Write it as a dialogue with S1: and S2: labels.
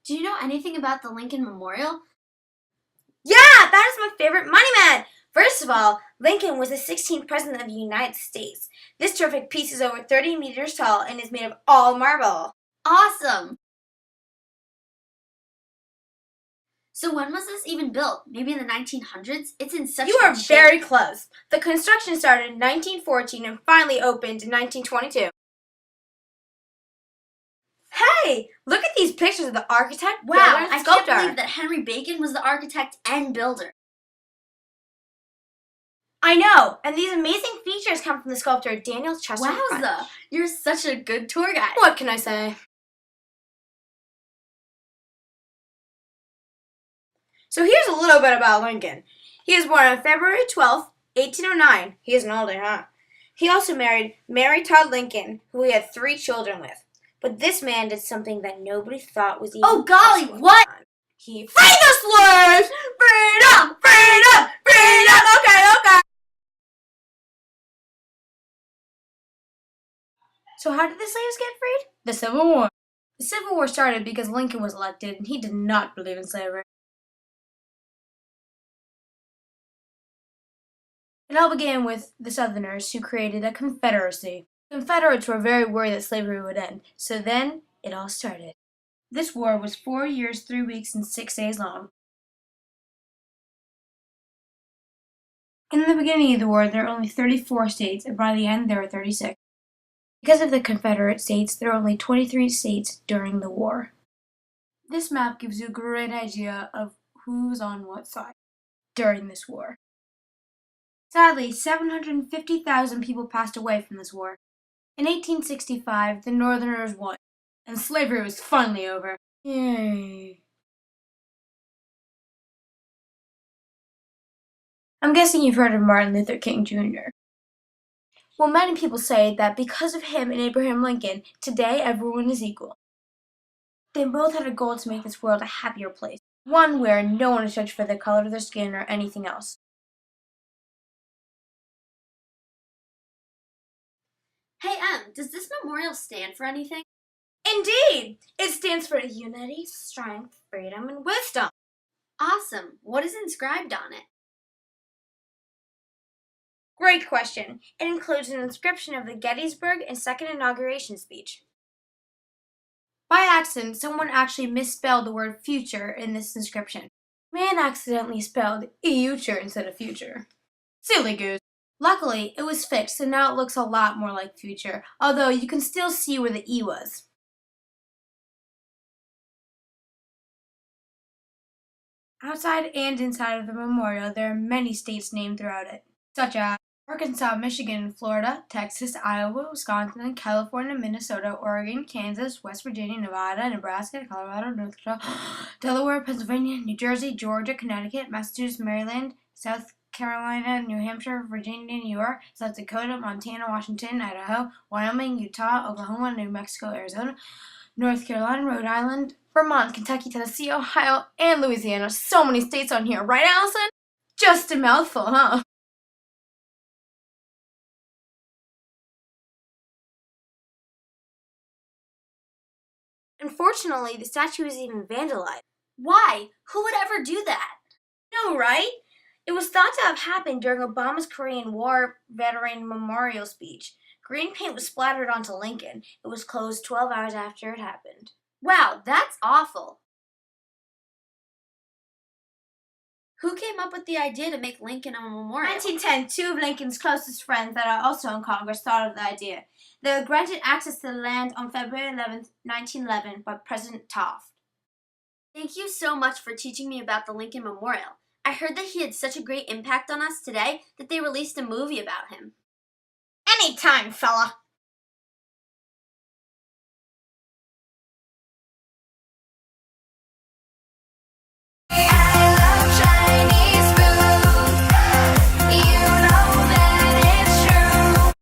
S1: Do you know anything about the Lincoln Memorial?
S2: Yeah, that is my favorite monument! First of all, Lincoln was the 16th President of the United States. This terrific piece is over 30 meters tall and is made of all marble.
S1: Awesome! So when was this even built? Maybe in the 1900s? It's in such
S2: You are
S1: good shape.
S2: very close. The construction started in 1914 and finally opened in 1922. Hey, look at these pictures of the architect, builder,
S1: Wow,
S2: and
S1: I
S2: sculptor.
S1: can't believe that Henry Bacon was the architect and builder.
S2: I know, and these amazing features come from the sculptor Daniel Chester.
S1: Wowza, you're such a good tour guide.
S2: What can I say? So here's a little bit about Lincoln. He was born on February 12th, 1809. He is an older, huh? He also married Mary Todd Lincoln, who he had 3 children with. But this man did something that nobody thought was even
S1: Oh golly,
S2: possible.
S1: what?
S2: He freed the slaves! Freedom! Freedom! Freedom! Okay. So how did the slaves get freed? The Civil War. The Civil War started because Lincoln was elected and he did not believe in slavery. It all began with the Southerners who created a confederacy. The Confederates were very worried that slavery would end, so then it all started. This war was 4 years, 3 weeks, and 6 days long. In the beginning of the war, there were only 34 states, and by the end, there were 36. Because of the Confederate states, there were only 23 states during the war. This map gives you a great idea of who's on what side during this war. Sadly, 750,000 people passed away from this war. In 1865, the Northerners won, and slavery was finally over. Yay. I'm guessing you've heard of Martin Luther King Jr. Well, many people say that because of him and Abraham Lincoln, today everyone is equal. They both had a goal to make this world a happier place, one where no one is judged for the color of their skin or anything else.
S1: Hey does this memorial stand for anything?
S2: Indeed! It stands for unity, strength, freedom, and wisdom.
S1: Awesome. What is inscribed on it?
S2: Great question. It includes an inscription of the Gettysburg and Second Inauguration speech. By accident, someone actually misspelled the word future in this inscription. Man accidentally spelled future instead of future. Silly goose. Luckily, it was fixed, so now it looks a lot more like future, although you can still see where the E was. Outside and inside of the memorial, there are many states named throughout it, such as Arkansas, Michigan, Florida, Texas, Iowa, Wisconsin, California, Minnesota, Oregon, Kansas, West Virginia, Nevada, Nebraska, Colorado, North Dakota, Delaware, Pennsylvania, New Jersey, Georgia, Connecticut, Massachusetts, Maryland, South Carolina, New Hampshire, Virginia, New York, South Dakota, Montana, Washington, Idaho, Wyoming, Utah, Oklahoma, New Mexico, Arizona, North Carolina, Rhode Island, Vermont, Kentucky, Tennessee, Ohio, and Louisiana. So many states on here, right, Alison? Just a mouthful, huh? Unfortunately, the statue is even vandalized.
S1: Why? Who would ever do that?
S2: No, right? It was thought to have happened during Obama's Korean War veteran memorial speech. Green paint was splattered onto Lincoln. It was closed 12 hours after it happened.
S1: Wow, that's awful. Who came up with the idea to make Lincoln a memorial?
S2: In 1910, 2 of Lincoln's closest friends that are also in Congress thought of the idea. They were granted access to the land on February 11, 1911 by President Taft.
S1: Thank you so much for teaching me about the Lincoln Memorial. I heard that he had such a great impact on us today that they released a movie about him.
S2: Anytime, fella.